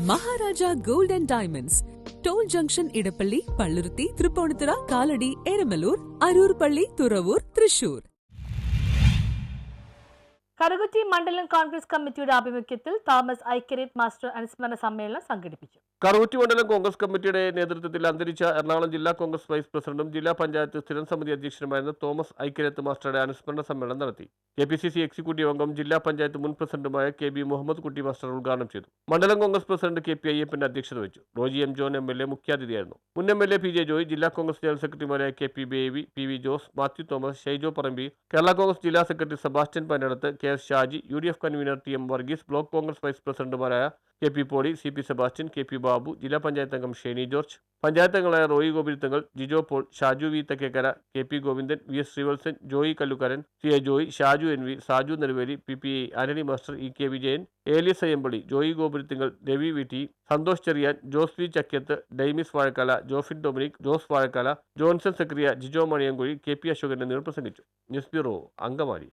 Maharaja gold and diamonds, toll junction, Edappally, Palluruthy, Tripunithura, Kalady, Eramalloor, Aroor പള്ളി, തുറവൂർ, തൃശൂർ. കറുകുറ്റി മണ്ഡലം കോൺഗ്രസ് കമ്മിറ്റിയുടെ ആഭിമുഖ്യത്തിൽ തോമസ് ഐക്യരേറ്റ് മാസ്റ്റർ അനുസ്മരണ സമ്മേളനം സംഘടിപ്പിച്ചു. കറുകുറ്റി മണ്ഡലം കോൺഗ്രസ് കമ്മിറ്റിയുടെ നേതൃത്വത്തിൽ അന്തരിച്ച എറണാകുളം ജില്ലാ കോൺഗ്രസ് വൈസ് പ്രസിഡന്റും ജില്ലാ പഞ്ചായത്ത് സ്ഥിരം സമിതി അധ്യക്ഷനുമായിരുന്ന തോമസ് ഐക്യരേറ്റ് മാസ്റ്ററുടെ അനുസ്മരണ സമ്മേളനം നടത്തി. KPCC എക്സിക്യൂട്ടീവ് അംഗം ജില്ലാ പഞ്ചായത്ത് മുൻ പ്രസിഡന്റുമായ KB മുഹമ്മദ് കുട്ടി മാസ്റ്റർ ഉദ്ഘാടനം ചെയ്തു. മണ്ഡലം കോൺഗ്രസ് പ്രസിഡന്റ് KP അയ്യപ്പൻ അധ്യക്ഷത വഹിച്ചു. റോജി M. ജോൺ MLA മുഖ്യാതിഥിയായിരുന്നു. മുൻ MLA PJ ജോയ്, ജില്ലാ കോൺഗ്രസ് ജനറൽ സെക്രട്ടറിമാരായ KP Baby, PV Jose, Mathew Thomas, Shaijo Parambi, Kerala Congress ജില്ലാ secretary Sebastian Panadath, KS Shaji, UDF convener TM Varghese, block Congress vice പ്രസിഡന്റുമാരായ KP Poly, CP Sebastian, KP Babu, ജില്ലാ പഞ്ചായത്ത് അംഗം ഷേനി ജോർജ്, പഞ്ചായത്ത് അംഗങ്ങളായ Roy Gopithangal, Jijo Paul, Shaju V. Thekkekkara, KP Govindan, VS Sreevalsan, Joy Kallukkaran, CA Joy, Shaju NV, Saju Neduveli, PPA Antony master, EK Vijayan, Elias Ayyampilly, Joy Gopurathingal, Ravi VT, Santhosh Cherian, Jose V. Chakkath, Daimis Vazhakkala, Jofin Dominic, Jose Vazhakkala, Johnson Zacharia, Jijo Maniyankuzhi, KP Ashokan എന്നിവർ പ്രസംഗിച്ചു. News bureau, Angamaly.